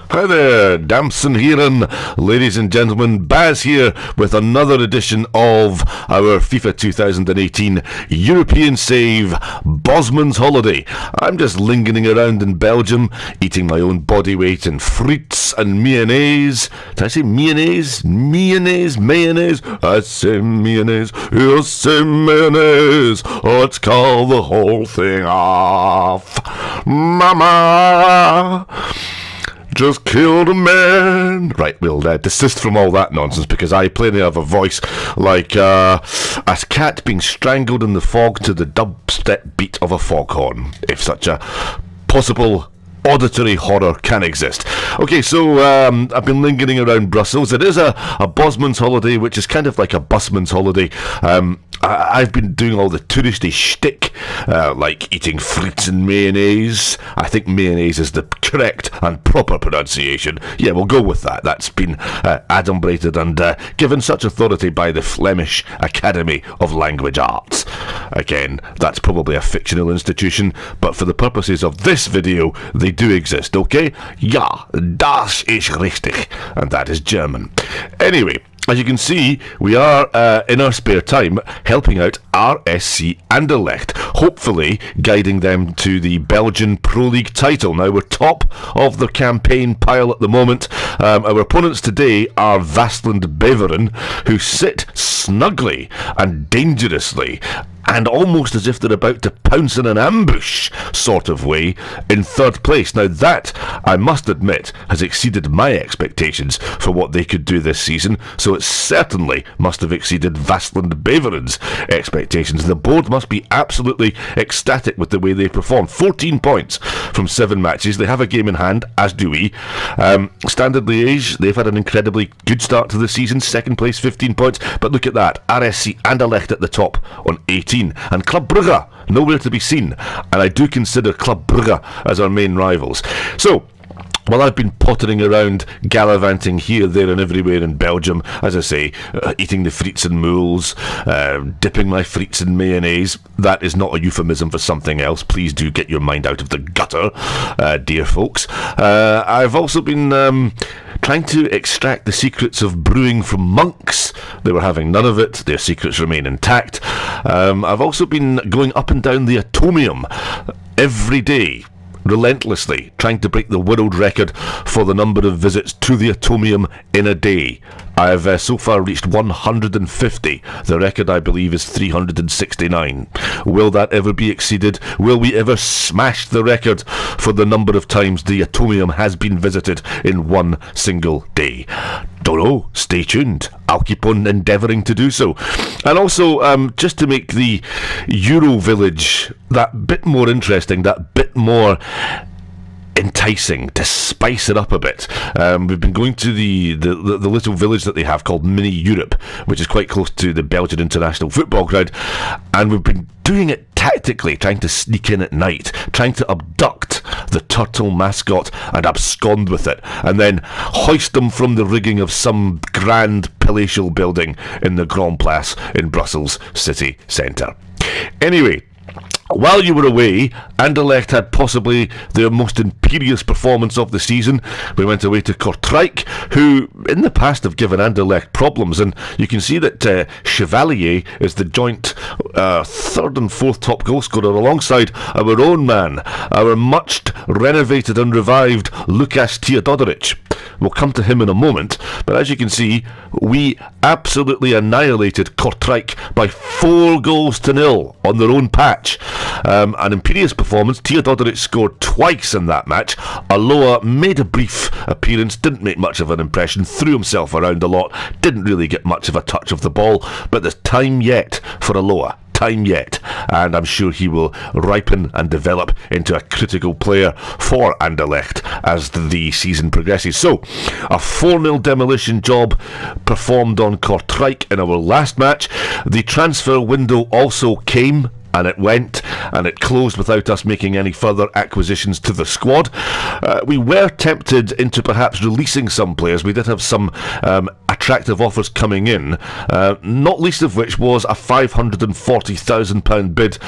Hi there, Damson here, and ladies and gentlemen, Baz here with another edition of our FIFA 2018 European Save Bosman's Holiday. I'm just lingering around in Belgium, eating my own body weight in frites and mayonnaise. Did I say mayonnaise? Mayonnaise? I say mayonnaise, you say mayonnaise. Let's call the whole thing off. Mama just killed a man. Right, we'll desist from all that nonsense because I plainly have a voice like a cat being strangled in the fog to the dubstep beat of a foghorn, if such a possible auditory horror can exist. Okay, so I've been lingering around Brussels. It is a Bosman's holiday, which is kind of like a busman's holiday. I've been doing all the touristy shtick, like eating frites and mayonnaise. I think mayonnaise is the correct and proper pronunciation. Yeah, we'll go with that. That's been adumbrated and given such authority by the Flemish Academy of Language Arts. Again, that's probably a fictional institution, but for the purposes of this video, they do exist, okay? Ja, das ist richtig. And that is German. Anyway, as you can see, we are, in our spare time, helping out RSC Anderlecht, hopefully guiding them to the Belgian Pro League title. Now, we're top of the campaign pile at the moment. Our opponents today are Beveren, who sit snugly and dangerously, and almost as if they're about to pounce in an ambush sort of way, in third place. Now that, I must admit, has exceeded my expectations for what they could do this season, so it certainly must have exceeded Beveren's expectations. The board must be absolutely ecstatic with the way they perform. 14 points from 7 matches. They have a game in hand, as do we. Standard Liège, they've had an incredibly good start to the season, second place, 15 points, but look at that, RSC Anderlecht at the top on 18. And Club Brugge, nowhere to be seen. And I do consider Club Brugge as our main rivals. So, while I've been pottering around, gallivanting here, there and everywhere in Belgium, as I say, eating the frites and moules, dipping my frites in mayonnaise, that is not a euphemism for something else. Please do get your mind out of the gutter, dear folks. I've also been trying to extract the secrets of brewing from monks. They were having none of it. Their secrets remain intact. I've also been going up and down the atomium every day, relentlessly, trying to break the world record for the number of visits to the atomium in a day. I have so far reached 150. The record, I believe, is 369. Will that ever be exceeded? Will we ever smash the record for the number of times the atomium has been visited in one single day? Don't know. Stay tuned. I'll keep on endeavouring to do so. And also, just to make the Euro Village that bit more interesting, that bit more enticing, to spice it up a bit, we've been going to the little village that they have called Mini Europe, which is quite close to the Belgian international football ground, and we've been doing it tactically, trying to sneak in at night, trying to abduct the turtle mascot and abscond with it, and then hoist them from the rigging of some grand palatial building in the Grand Place in Brussels city centre. Anyway, while you were away, Anderlecht had possibly their most imperious performance of the season. We went away to Kortrijk, who in the past have given Anderlecht problems, and you can see that Chevalier is the joint third and fourth top goal scorer alongside our own man, our much renovated and revived Lukas Teodorovic. We'll come to him in a moment, but as you can see, we absolutely annihilated Kortrijk by 4-0 on their own patch. An imperious performance. Teodorovic scored twice in that match. Aloha made a brief appearance, didn't make much of an impression, threw himself around a lot, didn't really get much of a touch of the ball, but there's time yet for Aloha. Time yet, and I'm sure he will ripen and develop into a critical player for Anderlecht as the season progresses. So, a 4-0 demolition job performed on Kortrijk in our last match. The transfer window also came, and it went, and it closed without us making any further acquisitions to the squad. We were tempted into perhaps releasing some players. We did have some attractive offers coming in, not least of which was a £540,000 bid.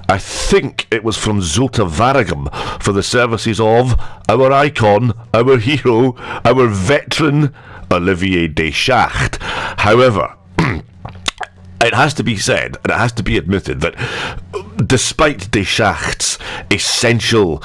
I think it was from Zota Varagam for the services of our icon, our hero, our veteran, Olivier Deschamps. However, it has to be said, and it has to be admitted, that despite Deschamps' essential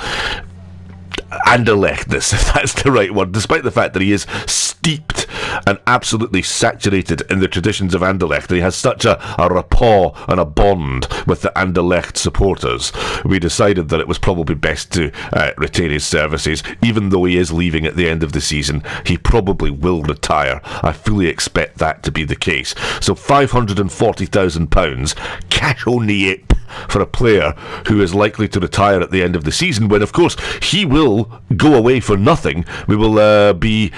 Anderlechtness, if that's the right word, despite the fact that he is steeped and absolutely saturated in the traditions of Anderlecht, and he has such a rapport and a bond with the Anderlecht supporters, we decided that it was probably best to retain his services. Even though he is leaving at the end of the season, he probably will retire. I fully expect that to be the case. So £540,000 cash only for a player who is likely to retire at the end of the season, when of course he will go away for nothing. We will be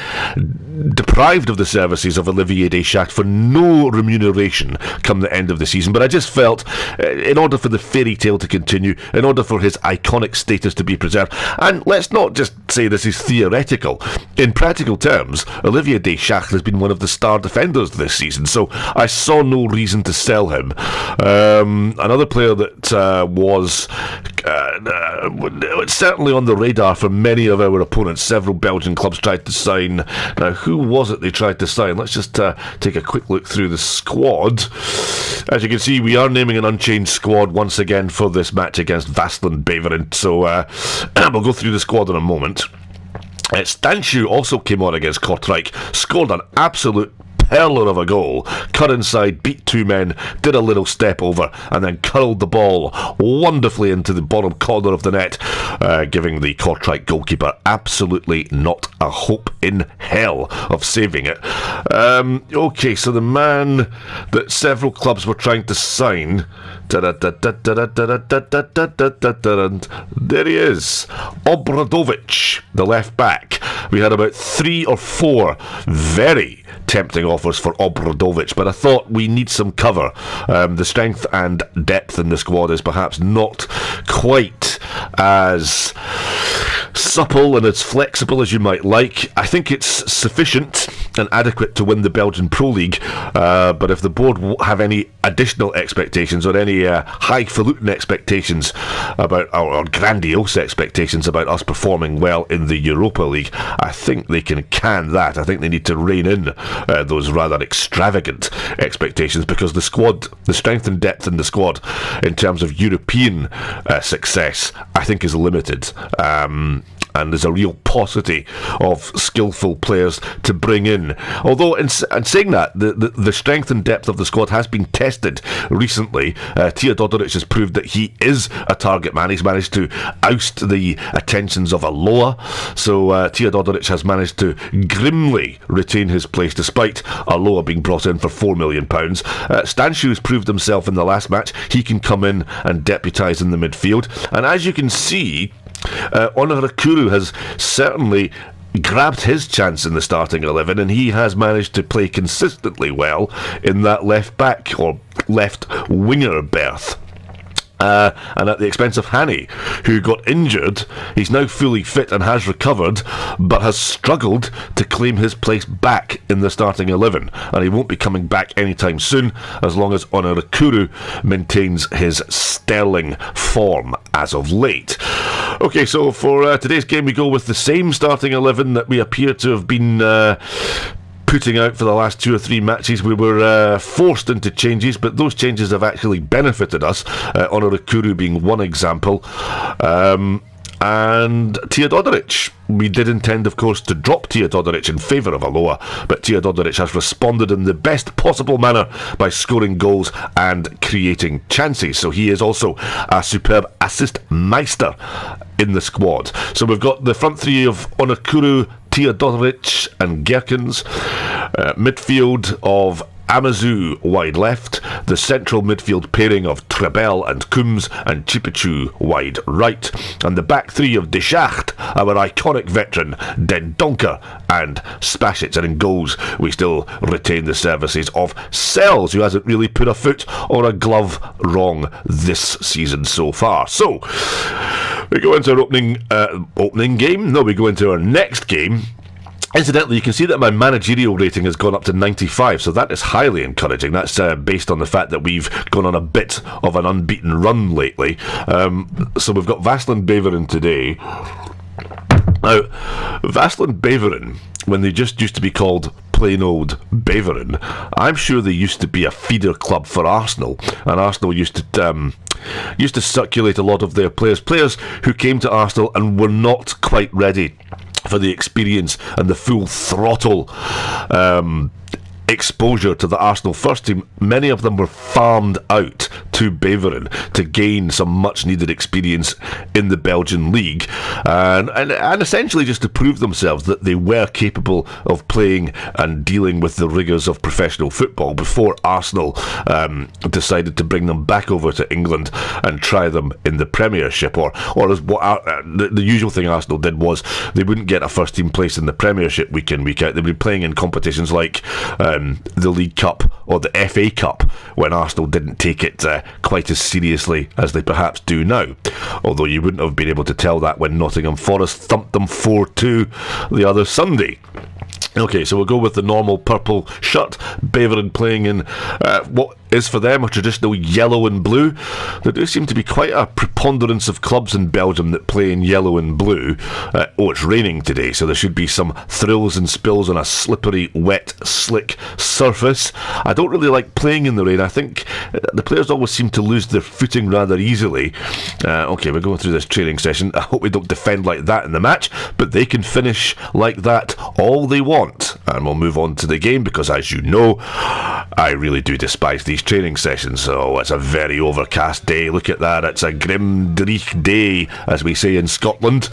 deprived of the services of Olivier Deschamps for no remuneration come the end of the season. But I just felt, in order for the fairy tale to continue, in order for his iconic status to be preserved, and let's not just say this is theoretical, in practical terms, Olivier Deschamps has been one of the star defenders this season, so I saw no reason to sell him. Another player that was certainly on the radar for many of our opponents. Several Belgian clubs tried to sign. Now, who was it they tried to sign? Let's just take a quick look through the squad. As you can see, we are naming an unchanged squad once again for this match against Beveren. So we'll go through the squad in a moment. Stanshu also came on against Kortrijk, scored an absolute perler of a goal, cut inside, beat two men, did a little step over, and then curled the ball wonderfully into the bottom corner of the net, giving the Kortrijk goalkeeper absolutely not a hope in hell of saving it. Okay, so the man that several clubs were trying to sign, there he is, Obradovic, the left back. We had about 3 or 4 very tempting offers for Obradovic, but I thought we need some cover. The strength and depth in the squad is perhaps not quite as supple and as flexible as you might like. I think it's sufficient and adequate to win the Belgian Pro League, but if the board have any additional expectations or any highfalutin expectations about, or grandiose expectations about us performing well in the Europa League, I think they can that. I think they need to rein in those rather extravagant expectations, because the squad, the strength and depth in the squad in terms of European success, I think is limited. And there's a real paucity of skillful players to bring in. Although, in saying that, the strength and depth of the squad has been tested recently. Teodorovic has proved that he is a target man. He's managed to oust the attentions of Aloha. So Teodorovic has managed to grimly retain his place despite Aloha being brought in for £4 million. Stanshu has proved himself in the last match. He can come in and deputise in the midfield. And as you can see, Onarakuru has certainly grabbed his chance in the starting 11, and he has managed to play consistently well in that left back or left winger berth. And at the expense of Hani, who got injured. He's now fully fit and has recovered, but has struggled to claim his place back in the starting 11, and he won't be coming back anytime soon as long as Onarakuru maintains his sterling form as of late. Okay, so for today's game we go with the same starting 11 that we appear to have been putting out for the last 2 or 3 matches. We were forced into changes, but those changes have actually benefited us, Onarakuru being one example. And Teodorovic. We did intend, of course, to drop Teodorovic in favour of Aloha, but Teodorovic has responded in the best possible manner by scoring goals and creating chances. So he is also a superb assist meister in the squad. So we've got the front three of Onarakuru, Teodorovic and Gerkens. Midfield of Amazu wide left, the central midfield pairing of Trebel and Coombs and Chipichu wide right, and the back three of De Schacht, our iconic veteran, Den Donker and Spasic. And in goals, we still retain the services of Sells, who hasn't really put a foot or a glove wrong this season so far. So, we go into our opening game. No, we go into our next game. Incidentally, you can see that my managerial rating has gone up to 95, so that is highly encouraging. That's based on the fact that we've gone on a bit of an unbeaten run lately. So we've got Vaslin Beveren today. Now, Vaslin Beveren, when they just used to be called plain old Beveren, I'm sure they used to be a feeder club for Arsenal, and Arsenal used to circulate a lot of their players who came to Arsenal and were not quite ready for the experience and the full throttle exposure to the Arsenal first team. Many of them were farmed out to Beveren to gain some much needed experience in the Belgian league, and essentially just to prove themselves that they were capable of playing and dealing with the rigours of professional football before Arsenal decided to bring them back over to England and try them in the Premiership, or as what the usual thing Arsenal did was they wouldn't get a first team place in the Premiership week in, week out. They'd be playing in competitions like the League Cup or the FA Cup, when Arsenal didn't take it quite as seriously as they perhaps do now. Although you wouldn't have been able to tell that when Nottingham Forest thumped them 4-2 the other Sunday. Okay, so we'll go with the normal purple shirt. Beveren playing in what is for them a traditional yellow and blue. There do seem to be quite a preponderance of clubs in Belgium that play in yellow and blue. It's raining today, so there should be some thrills and spills on a slippery, wet, slick surface. I don't really like playing in the rain. I think the players always seem to lose their footing rather easily. Okay, we're going through this training session. I hope we don't defend like that in the match, but they can finish like that all they want. And we'll move on to the game, because as you know, I really do despise these training sessions. So it's a very overcast day. Look at that, it's a grim dreich day, as we say in Scotland.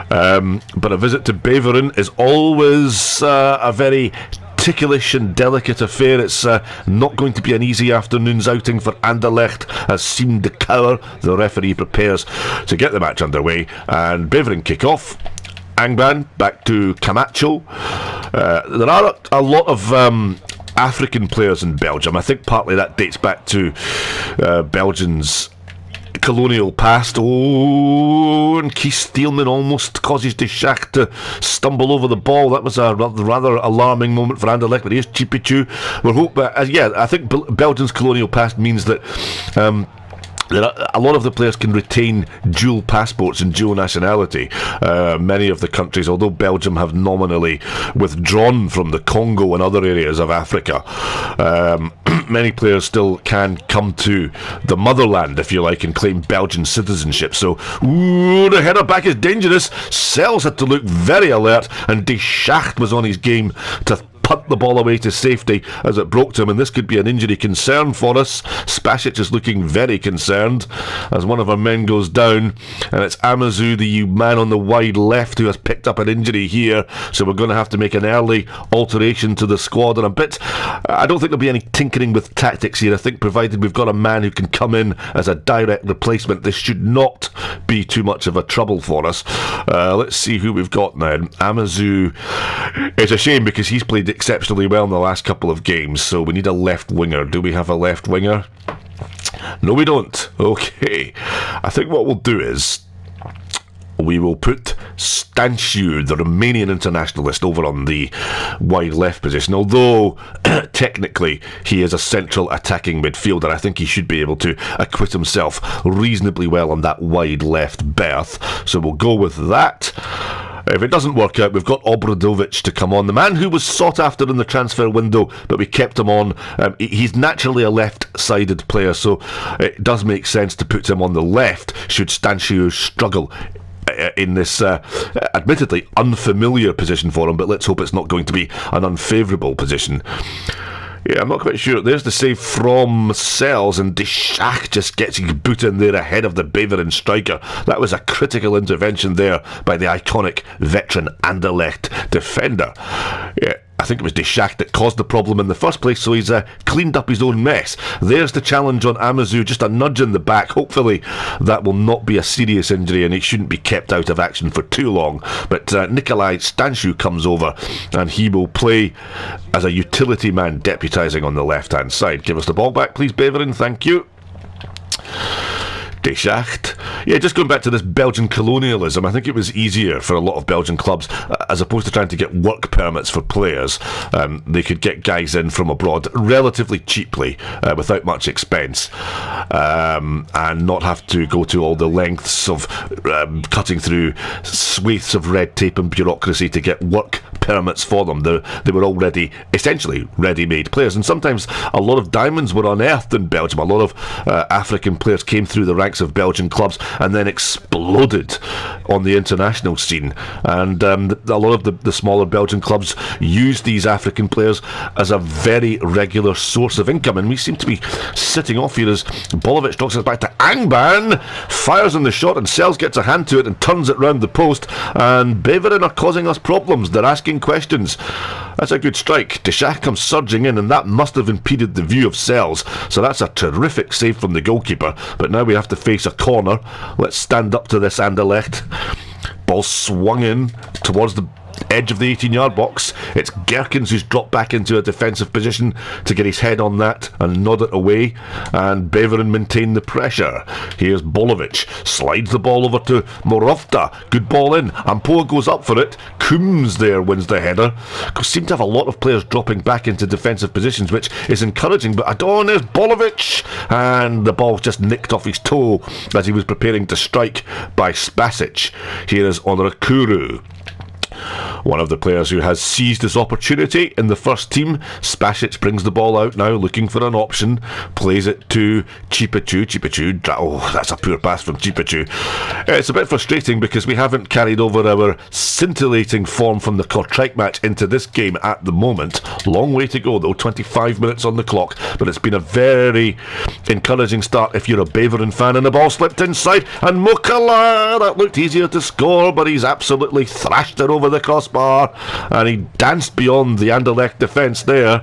But a visit to Beveren is always a very ticklish and delicate affair. It's not going to be an easy afternoon's outing for Anderlecht, as Siem de Kouwer, the referee, prepares to get the match underway. And Beveren kick off. Angban back to Camacho. There are a lot of African players in Belgium. I think partly that dates back to Belgium's colonial past. Oh, and Keith Steelman almost causes De Schacht to stumble over the ball. That was a rather alarming moment for Anderlecht, but here's Chipichu. I think Belgium's colonial past means that a lot of the players can retain dual passports and dual nationality. Many of the countries, although Belgium have nominally withdrawn from the Congo and other areas of Africa, many players still can come to the motherland, if you like, and claim Belgian citizenship. So, the header back is dangerous. Sells had to look very alert, and De Schacht was on his game to punt the ball away to safety as it broke to him, and this could be an injury concern for us. Spasic is looking very concerned as one of our men goes down, and it's Amazu, the man on the wide left, who has picked up an injury here, so we're going to have to make an early alteration to the squad in a bit. I don't think there'll be any tinkering with tactics here. I think provided we've got a man who can come in as a direct replacement, this should not be too much of a trouble for us. Let's see who we've got now. Amazu, it's a shame because he's played exceptionally well in the last couple of games, so we need a left winger. Do we have a left winger? No, we don't. Okay, I think what we'll do is we will put Stanciu, the Romanian internationalist, over on the wide left position. Although technically he is a central attacking midfielder, I think he should be able to acquit himself reasonably well on that wide left berth. So we'll go with that. If it doesn't work out, we've got Obradovic to come on, the man who was sought after in the transfer window, but we kept him on. He's naturally a left-sided player, so it does make sense to put him on the left should Stanciu struggle in this admittedly unfamiliar position for him, but let's hope it's not going to be an unfavourable position. Yeah, I'm not quite sure. There's the save from Sells, and De Schacht just gets his boot in there ahead of the Beveren striker. That was a critical intervention there by the iconic veteran Anderlecht defender. Yeah. I think it was De Schacht that caused the problem in the first place, so he's cleaned up his own mess. There's the challenge on Amazu, just a nudge in the back. Hopefully that will not be a serious injury and he shouldn't be kept out of action for too long. But Nikolai Stanciu comes over and he will play as a utility man deputising on the left-hand side. Give us the ball back, please, Beveren. Thank you. De Schacht. Yeah, just going back to this Belgian colonialism, I think it was easier for a lot of Belgian clubs, as opposed to trying to get work permits for players. They could get guys in from abroad relatively cheaply, without much expense, and not have to go to all the lengths of cutting through swathes of red tape and bureaucracy to get work permits for them. They were already essentially ready-made players, and sometimes a lot of diamonds were unearthed in Belgium. A lot of African players came through the ranks of Belgian clubs and then exploded on the international scene, and a lot of the smaller Belgian clubs used these African players as a very regular source of income. And we seem to be sitting off here as Bolovic knocks us back to Angban, fires in the shot, and Sells gets a hand to it and turns it round the post, and Beveren are causing us problems. They're asking questions. That's a good strike. De Schacht comes surging in, and that must have impeded the view of Sells, so that's a terrific save from the goalkeeper. But now we have to face a corner. Let's stand up to this, Anderlecht. Ball swung in towards the edge of the 18-yard box. It's Gerkens who's dropped back into a defensive position to get his head on that and nod it away, and Beveren maintain the pressure. Here's Bolovic, slides the ball over to Morovta, good ball in, Ampoa goes up for it, Coombs there wins the header. Seem to have a lot of players dropping back into defensive positions, which is encouraging, but Adonis Bolovic, and the ball just nicked off his toe as he was preparing to strike by Spasic. Here is Onorakuru, one of the players who has seized his opportunity in the first team. Spasic brings the ball out now, looking for an option, plays it to Chipachu. Oh, that's a poor pass from Chipachu. It's a bit frustrating because we haven't carried over our scintillating form from the Kortrijk match into this game at the moment. Long way to go though, 25 minutes on the clock, but it's been a very encouraging start if you're a Beveren fan. And the ball slipped inside, and Mokala, that looked easier to score, but he's absolutely thrashed it over the crossbar, and he danced beyond the Anderlecht defence there.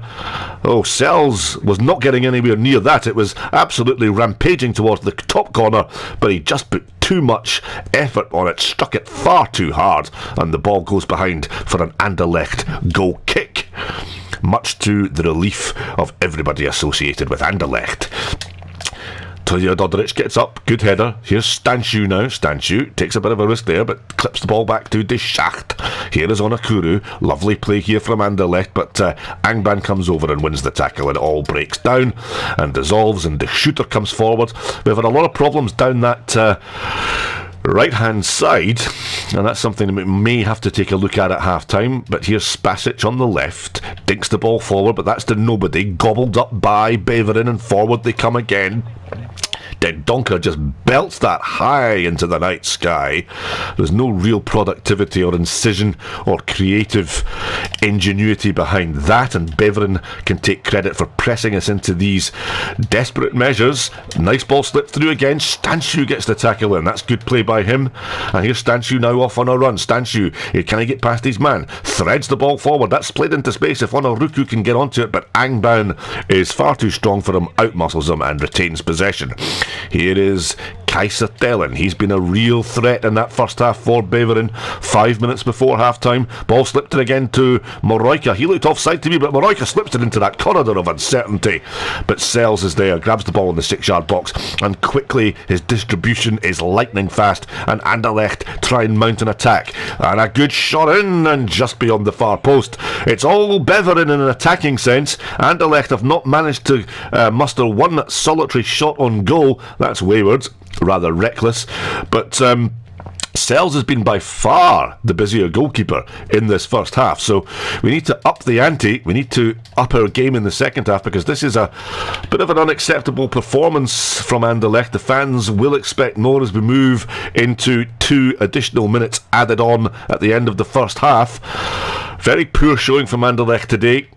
Oh, Sells was not getting anywhere near that. It was absolutely rampaging towards the top corner, but he just put too much effort on it, struck it far too hard, and the ball goes behind for an Anderlecht goal kick, much to the relief of everybody associated with Anderlecht. Tilja Dodric gets up, good header. Here's Stanciu now. Stanciu takes a bit of a risk there, but clips the ball back to De Schacht. Here is Onorakuru. Lovely play here from Anderlecht, but Angban comes over and wins the tackle, and it all breaks down and dissolves, and the shooter comes forward. We've had a lot of problems down that right-hand side, and that's something that we may have to take a look at half-time. But here's Spasic on the left, dinks the ball forward, but that's to nobody, gobbled up by Beveren, and forward they come again. Den Donker just belts that high into the night sky. There's no real productivity or incision or creative ingenuity behind that, and Beveren can take credit for pressing us into these desperate measures. Nice ball slipped through again. Stanciu gets the tackle in. That's good play by him. And here's Stanciu now off on a run. Stanciu, can he get past his man? Threads the ball forward. That's split into space if Onoruku can get onto it, but Angban is far too strong for him, outmuscles him, and retains possession. Here is Kaiser Tellen. He's been a real threat in that first half for Beveren. 5 minutes before half-time, ball slipped in again to Moroika. He looked offside to me, but Moroika slips it into that corridor of uncertainty. But Sells is there, grabs the ball in the 6-yard box, and quickly his distribution is lightning fast, and Anderlecht try and mount an attack. And a good shot in, and just beyond the far post. It's all Beveren in an attacking sense. Anderlecht have not managed to muster one solitary shot on goal. That's wayward, rather reckless, but Sells has been by far the busier goalkeeper in this first half, so we need to up the ante. We need to up our game in the second half, because this is a bit of an unacceptable performance from Anderlecht. The fans will expect more as we move into 2 additional minutes added on at the end of the first half. Very poor showing from Anderlecht today.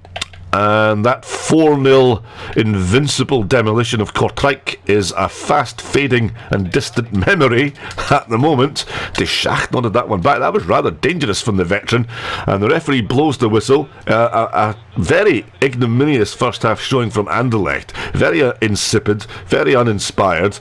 and that 4-0 invincible demolition of Kortrijk is a fast-fading and distant memory at the moment. De Schacht nodded that one back. That was rather dangerous from the veteran, and the referee blows the whistle. A very ignominious first half showing from Anderlecht. Very insipid, very uninspired.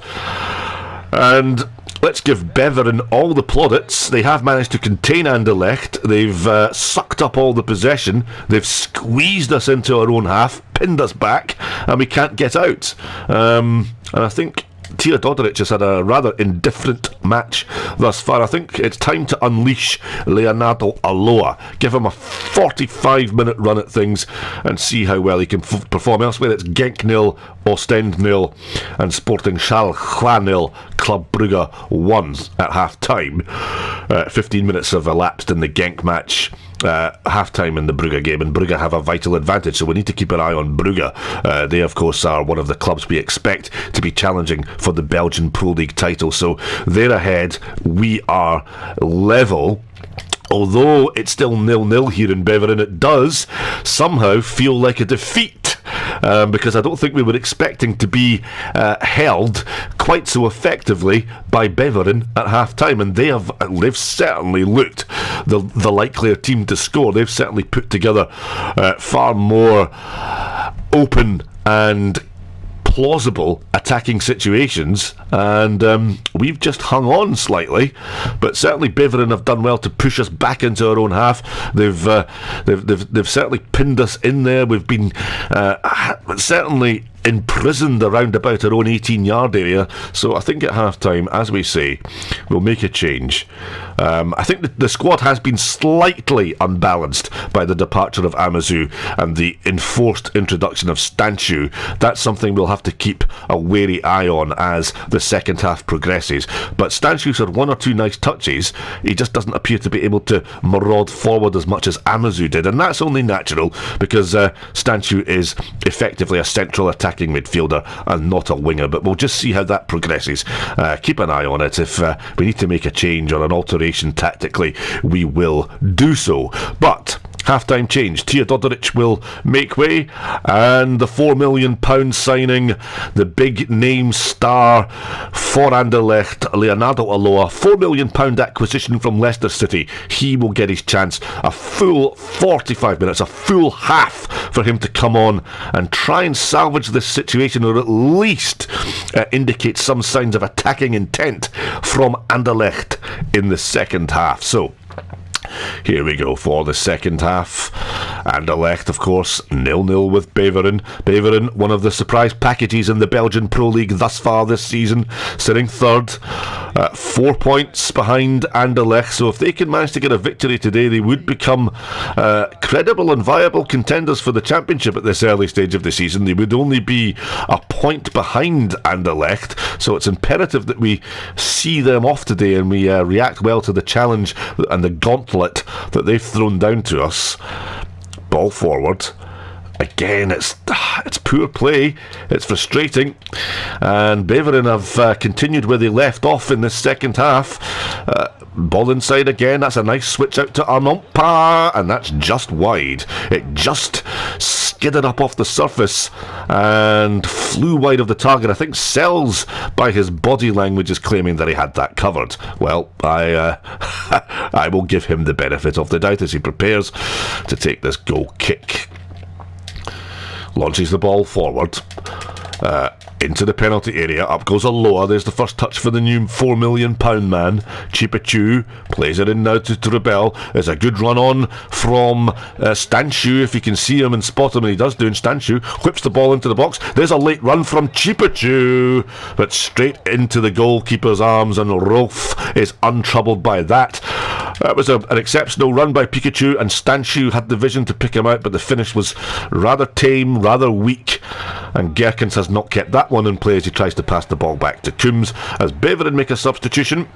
And let's give Beveren all the plaudits. They have managed to contain Anderlecht. They've sucked up all the possession. They've squeezed us into our own half, pinned us back, and we can't get out. And I think Tia Dodoric has had a rather indifferent match thus far. I think it's time to unleash Leonardo Aloa. Give him a 45-minute run at things and see how well he can perform. Elsewhere, it's Genk 0, Ostend 0, and Sporting Charleroi 0, Club Brugge 1 at half-time. 15 minutes have elapsed in the Genk match. Half-time in the Brugge game, and Brugge have a vital advantage, so we need to keep an eye on Brugge. They, of course, are one of the clubs we expect to be challenging for the Belgian Pro League title, so they're ahead. We are level. Although it's still 0-0 here in Beveren, it does somehow feel like a defeat. Because I don't think we were expecting to be held quite so effectively by Beveren at half-time, and they've certainly looked the likelier team to score. They've certainly put together far more open and plausible attacking situations, and we've just hung on slightly. But certainly Beveren have done well to push us back into our own half. They've certainly pinned us in there. We've been certainly imprisoned around about our own 18-yard area. So I think at half-time, as we say, we'll make a change. I think the squad has been slightly unbalanced by the departure of Amazu and the enforced introduction of Stanchu. That's something we'll have to keep a wary eye on as the second half progresses. But Stanchu's had one or two nice touches. He just doesn't appear to be able to maraud forward as much as Amazu did, and that's only natural because Stanchu is effectively a central attacking midfielder and not a winger. But we'll just see how that progresses. Keep an eye on it. If we need to make a change or an alteration tactically, we will do so. But half-time change. Tia Dodoric will make way, and the £4 million signing, the big name star for Anderlecht, Leonardo Aloa, £4 million acquisition from Leicester City. He will get his chance. A full 45 minutes, a full half for him to come on and try and salvage this situation, or at least indicate some signs of attacking intent from Anderlecht in the second half. So here we go for the second half. Anderlecht, of course, 0-0 with Beveren. Beveren, one of the surprise packages in the Belgian Pro League thus far this season, sitting third, 4 points behind Anderlecht. So if they can manage to get a victory today, they would become credible and viable contenders for the championship at this early stage of the season. They would only be a point behind Anderlecht, so it's imperative that we see them off today and we react well to the challenge and the gauntlet that they've thrown down to us. Ball forward. Again, it's poor play. It's frustrating. And Beveren have continued where they left off in this second half. Ball inside again. That's a nice switch out to Arnonpa, and that's just wide. It just skidded up off the surface and flew wide of the target. I think Sells, by his body language, is claiming that he had that covered. Well, I will give him the benefit of the doubt as he prepares to take this goal kick. Launches the ball forward into the penalty area. Up goes Aloa. There's the first touch for the new £4 million man. Chipachu plays it in now to Rebel. There's a good run on from Stanchu, if you can see him and spot him, and he does do. And Stanchu whips the ball into the box. There's a late run from Chipachu, but straight into the goalkeeper's arms, and Rolf is untroubled by that. That was an exceptional run by Pikachu, and Stanchu had the vision to pick him out, but the finish was rather tame, rather weak, and Gerkens has not kept that one in play as he tries to pass the ball back to Coombs. As Beveren make a substitution,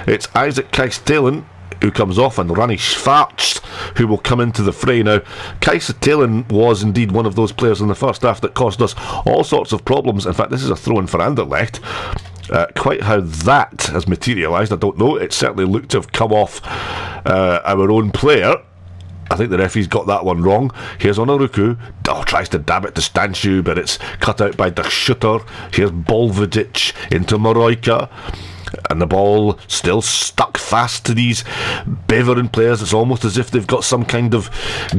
it's Isaac Kajstelen who comes off, and Rani Schwartz who will come into the fray. Now, Kajstelen was indeed one of those players in the first half that caused us all sorts of problems. In fact, this is a throw-in for Anderlecht. Quite how that has materialised, I don't know. It certainly looked to have come off our own player. I think the referee's got that one wrong. Here's Onoruku. Tries to dab it to Stanciu, but it's cut out by the shooter. Here's Bolvedic into Moroika. And the ball still stuck fast to these Beveren players. It's almost as if they've got some kind of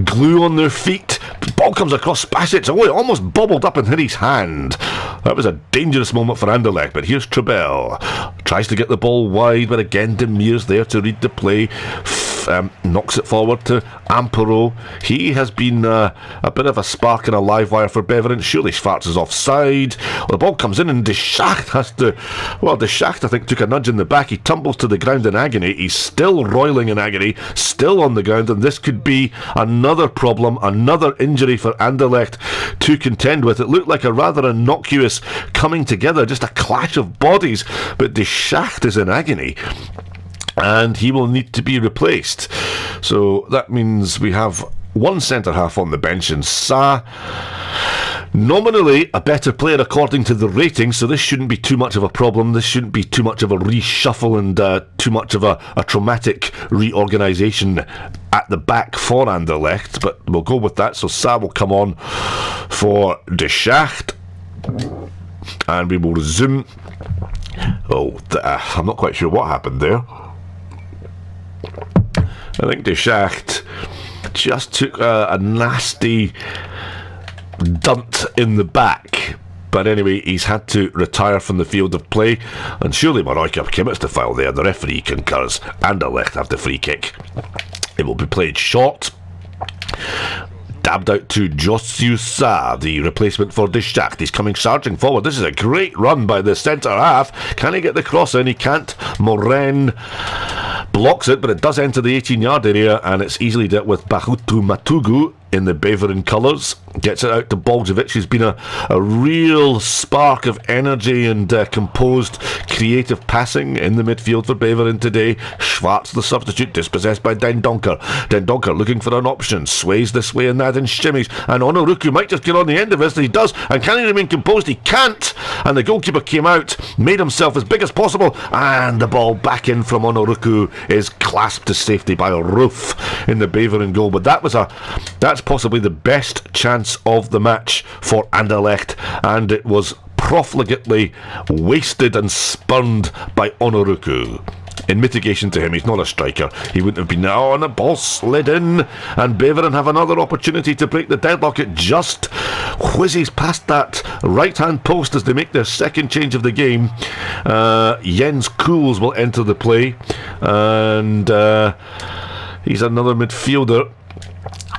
glue on their feet. The ball comes across Spasic. Oh, it almost bobbled up and hit his hand. That was a dangerous moment for Anderlecht. But here's Trebel. Tries to get the ball wide, but again Demir's there to read the play. Knocks it forward to Amparo. He has been a bit of a spark and a live wire for Beveren. Surely Schwarz is offside. Well, the ball comes in and De Schacht has to... Well, De Schacht, I think, took a nudge in the back. He tumbles to the ground in agony. He's still roiling in agony, still on the ground, and this could be another problem, another injury for Anderlecht to contend with. It looked like a rather innocuous coming together, just a clash of bodies, but De Schacht is in agony. And he will need to be replaced. So that means we have one centre-half on the bench, and Sa, nominally a better player according to the rating, so this shouldn't be too much of a problem. This shouldn't be too much of a reshuffle and too much of a traumatic reorganisation at the back for Anderlecht, but we'll go with that. So Sa will come on for De Schacht, and we will resume. I'm not quite sure what happened there. I think De Schacht just took a nasty dunt in the back. But anyway, he's had to retire from the field of play. And surely Moroika commits the foul there. The referee concurs. Anderlecht have the free kick. It will be played short. Dabbed out to Josiu Sa, the replacement for De Schacht. He's coming charging forward. This is a great run by the centre-half. Can he get the cross in? He can't. Moren blocks it, but it does enter the 18-yard area, and it's easily dealt with. Bahutu Matugu in the Beveren colours gets it out to Boljevic, who's been a real spark of energy and composed creative passing in the midfield for Beveren today. Schwarz, the substitute, dispossessed by Den Donker. Den Donker looking for an option, sways this way and that and shimmies, and Onoruku might just get on the end of this. He does, and can he remain composed? He can't, and the goalkeeper came out, made himself as big as possible, and the ball back in from Onoruku is clasped to safety by Roof in the Beveren goal. But that's possibly the best chance of the match for Anderlecht, and it was profligately wasted and spurned by Onoruku. In mitigation to him, he's not a striker. He wouldn't have been there. Oh, and the ball slid in, and Beveren have another opportunity to break the deadlock. It just whizzes past that right-hand post as they make their second change of the game. Jens Kuhls will enter the play, and he's another midfielder.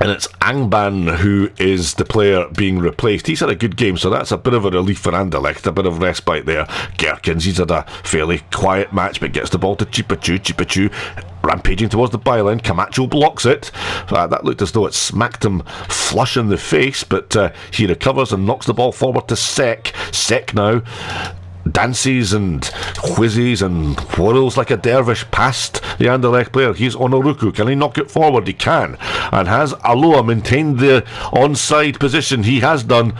And it's Angban who is the player being replaced. He's had a good game, so that's a bit of a relief for Anderlecht, a bit of respite there. Gerkens, he's had a fairly quiet match, but gets the ball to Chipachu rampaging towards the byline. Camacho blocks it. That looked as though it smacked him flush in the face, but he recovers and knocks the ball forward to Sek. Sek now dances and whizzes and whirls like a dervish past the Anderlecht player. He's Onoruku. Can he knock it forward? He can. And has Aloha maintained the onside position? He has done,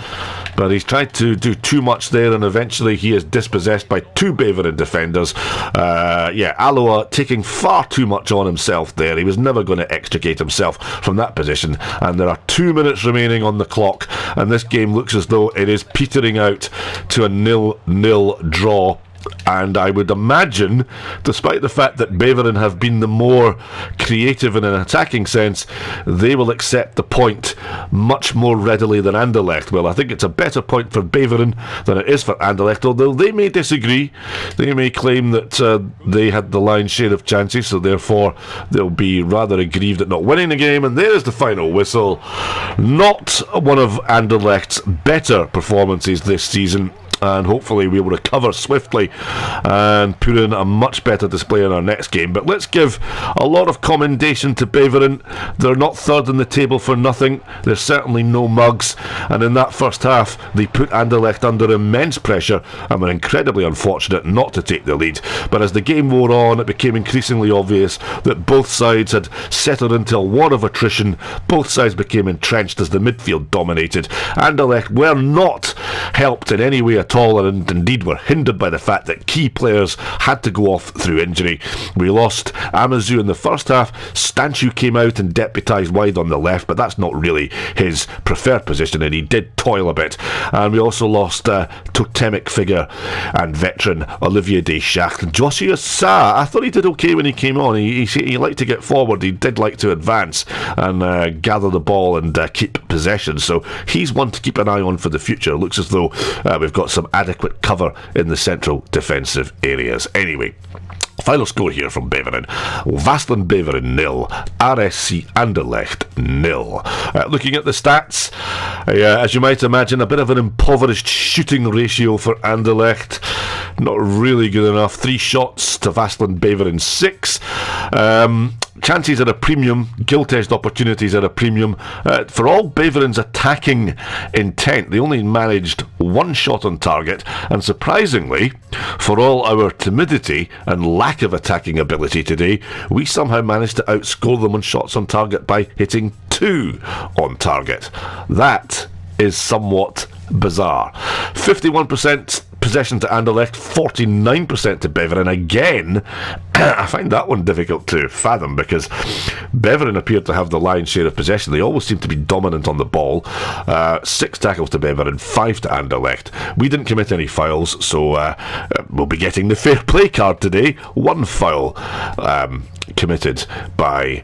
but he's tried to do too much there, and eventually he is dispossessed by two Beveren defenders. Aloha taking far too much on himself there. He was never going to extricate himself from that position, and there are 2 minutes remaining on the clock, and this game looks as though it is petering out to a 0-0 draw. And I would imagine, despite the fact that Beveren have been the more creative in an attacking sense, they will accept the point much more readily than Anderlecht will. I think it's a better point for Beveren than it is for Anderlecht, although they may disagree. They may claim that they had the lion's share of chances, so therefore they'll be rather aggrieved at not winning the game. And there's the final whistle. Not one of Anderlecht's better performances this season, and hopefully we will recover swiftly and put in a much better display in our next game. But let's give a lot of commendation to Beveren. They're not third in the table for nothing. There's certainly no mugs, and in that first half they put Anderlecht under immense pressure and were incredibly unfortunate not to take the lead. But as the game wore on, it became increasingly obvious that both sides had settled into a war of attrition. Both sides became entrenched as the midfield dominated. Anderlecht were not helped in any way at at all, and indeed were hindered by the fact that key players had to go off through injury. We lost Amazu in the first half. Stanchu came out and deputised wide on the left, but that's not really his preferred position, and he did toil a bit. And we also lost totemic figure and veteran Olivier Deschamps. Joshua Sa, I thought he did okay when he came on. He liked to get forward, he did like to advance and gather the ball and keep possession, so he's one to keep an eye on for the future. It looks as though we've got some adequate cover in the central defensive areas. Anyway, final score here from Beveren. Vassland Beveren 0, RSC Anderlecht 0. Looking at the stats, as you might imagine, a bit of an impoverished shooting ratio for Anderlecht. Not really good enough. 3 shots to Vassland Beveren 6. Chances at a premium, gilt-edged opportunities at a premium. For all Beveren's attacking intent, they only managed 1 shot on target, and surprisingly, for all our timidity and lack of attacking ability today, we somehow managed to outscore them on shots on target by hitting 2 on target. That is somewhat bizarre. 51% possession to Anderlecht, 49% to Beveren. Again, I find that one difficult to fathom because Beveren appeared to have the lion's share of possession. They always seem to be dominant on the ball. 6 tackles to Beveren, 5 to Anderlecht. We didn't commit any fouls, so we'll be getting the fair play card today. 1 foul committed by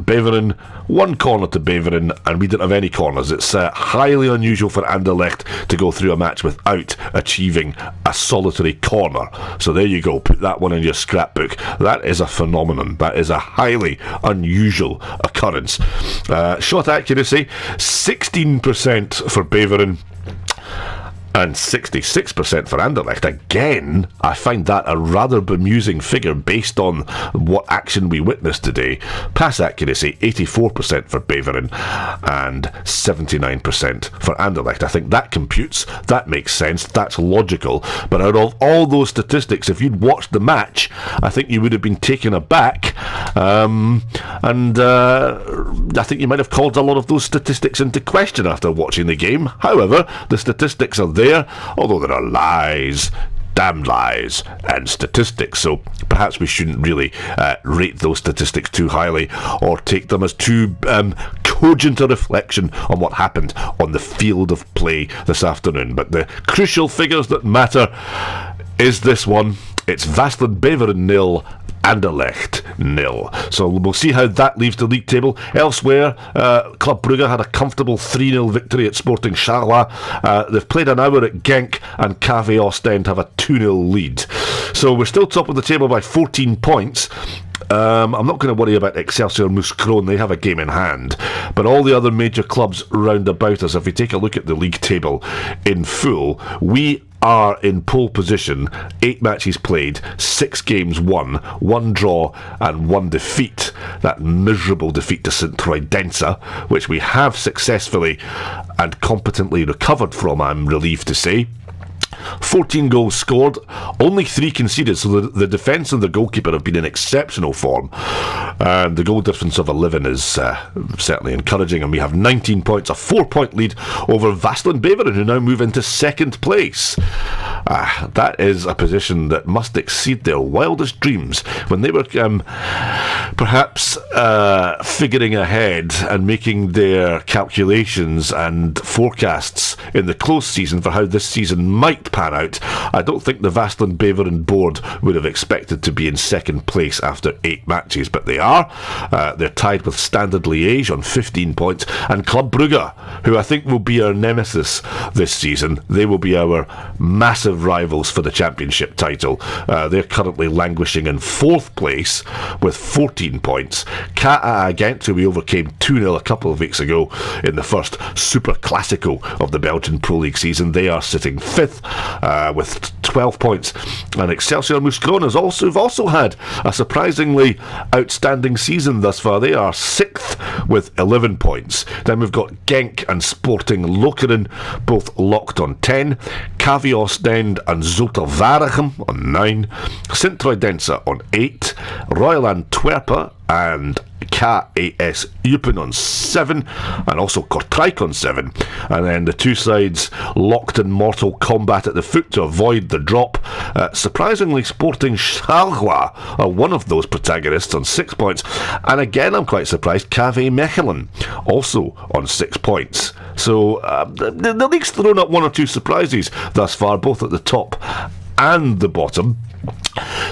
Beveren, 1 corner to Beveren, and we didn't have any corners. It's highly unusual for Anderlecht to go through a match without achieving a solitary corner. So there you go, put that one in your scrapbook. That is a phenomenon. That is a highly unusual occurrence. Shot accuracy, 16% for Beveren and 66% for Anderlecht. Again, I find that a rather bemusing figure based on what action we witnessed today. Pass accuracy, 84% for Beveren and 79% for Anderlecht. I think that computes, that makes sense, that's logical. But out of all those statistics, if you'd watched the match, I think you would have been taken aback. I think you might have called a lot of those statistics into question after watching the game. However, the statistics are there, although there are lies, damned lies, and statistics, so perhaps we shouldn't really rate those statistics too highly or take them as too cogent a reflection on what happened on the field of play this afternoon. But the crucial figures that matter is this one. It's Vassland Beveren 0, Anderlecht 0. So we'll see how that leaves the league table. Elsewhere, Club Brugge had a comfortable 3-0 victory at Sporting Charleroi. They've played an hour at Genk, and KV Ostend have a 2-0 lead. So we're still top of the table by 14 points. I'm not going to worry about Excelsior Mouscron, they have a game in hand. But all the other major clubs round about us, if we take a look at the league table in full, we are in pole position, 8 matches played, 6 games won, 1 draw and 1 defeat. That miserable defeat to St Troydense, which we have successfully and competently recovered from, I'm relieved to say. 14 goals scored, only 3 conceded, so the defence and the goalkeeper have been in exceptional form, and the goal difference of 11 is certainly encouraging, and we have 19 points, a 4-point lead over Vassland Beveren, who now move into 2nd place. That is a position that must exceed their wildest dreams. When they were perhaps figuring ahead and making their calculations and forecasts in the close season for how this season might pan out, I don't think the Vassland Beveren board would have expected to be in 2nd place after 8 matches, but they are. They're tied with Standard Liège on 15 points, and Club Brugge, who I think will be our nemesis this season. They will be our massive rivals for the championship title. They're currently languishing in 4th place with 14 points. KA Gent, who we overcame 2-0 a couple of weeks ago in the first Super Classico of the Belgian Pro League season, they are sitting 5th with 12 points. And Excelsior Mouscron have also had a surprisingly outstanding season thus far. They are 6th with 11 points. Then we've got Genk and Sporting Lokeren, both locked on 10. KV Ostend and Zulte Waregem on 9. St Troydense on 8. Royal Antwerpen and KAS Eupen on 7, and also Kortrijk on 7, and then the two sides locked in mortal combat at the foot to avoid the drop. Surprisingly, Sporting Charleroi are one of those protagonists on 6 points, and again I'm quite surprised, KV Mechelen also on 6 points. So the league's thrown up one or two surprises thus far, both at the top and the bottom.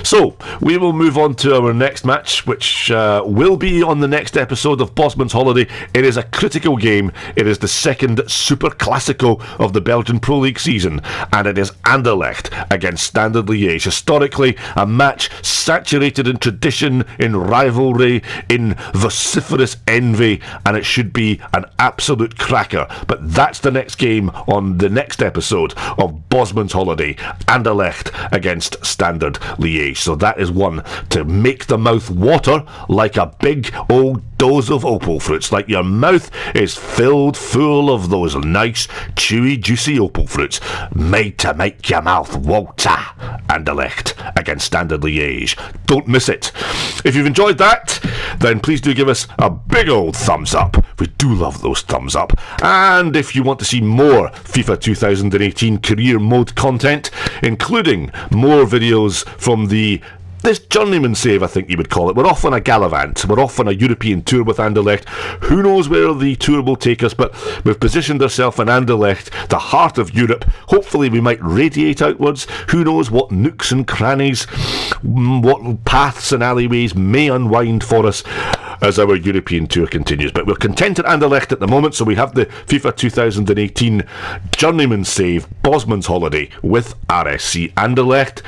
So, we will move on to our next match, which will be on the next episode of Bosman's Holiday. It is a critical game. It is the second Super Classico of the Belgian Pro League season, and it is Anderlecht against Standard Liège. Historically, a match saturated in tradition, in rivalry, in vociferous envy, and it should be an absolute cracker. But that's the next game on the next episode of Bosman's Holiday, Anderlecht against Standard Liège. So that is one to make the mouth water like a big old dose of opal fruits, like your mouth is filled full of those nice, chewy, juicy opal fruits, made to make your mouth water. Anderlecht against Standard Liège. Don't miss it. If you've enjoyed that, then please do give us a big old thumbs up. We do love those thumbs up. And if you want to see more FIFA 2018 career mode content, including more videos from this journeyman save, I think you would call it. We're off on a gallivant. We're off on a European tour with Anderlecht. Who knows where the tour will take us, but we've positioned ourselves in Anderlecht, the heart of Europe. Hopefully we might radiate outwards. Who knows what nooks and crannies, what paths and alleyways may unwind for us as our European tour continues. But we're content at Anderlecht at the moment, so we have the FIFA 2018 journeyman save, Bosman's Holiday with RSC Anderlecht.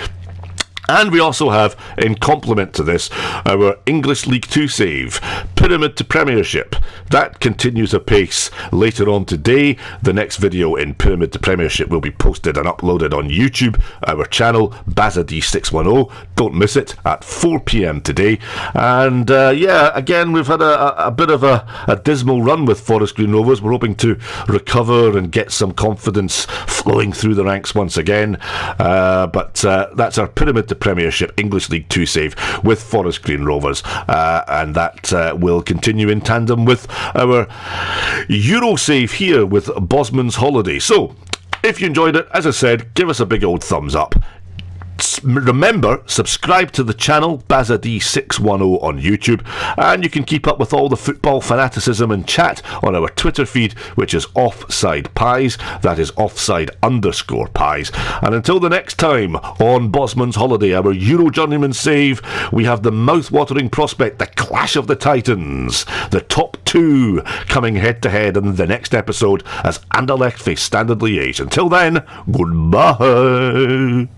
And we also have, in complement to this, our English League 2 save, Pyramid to Premiership. That continues apace later on today. The next video in Pyramid to Premiership will be posted and uploaded on YouTube, our channel, BazAD610. Don't miss it, at 4 PM today. And again, we've had a bit of a dismal run with Forest Green Rovers. We're hoping to recover and get some confidence flowing through the ranks once again. But that's our Pyramid to Premiership English League 2 save with Forest Green Rovers, and that will continue in tandem with our Euro save here with Bosman's Holiday. So if you enjoyed it, as I said, give us a big old thumbs up. Remember, subscribe to the channel BazAD610 on YouTube, and you can keep up with all the football fanaticism and chat on our Twitter feed, which is Offside Pies. That is offside_pies. And until the next time on Bosman's Holiday, our Euro journeyman save, we have the mouth-watering prospect, the Clash of the Titans, the top two coming head to head in the next episode as Anderlecht face Standard Liège. Until then, goodbye.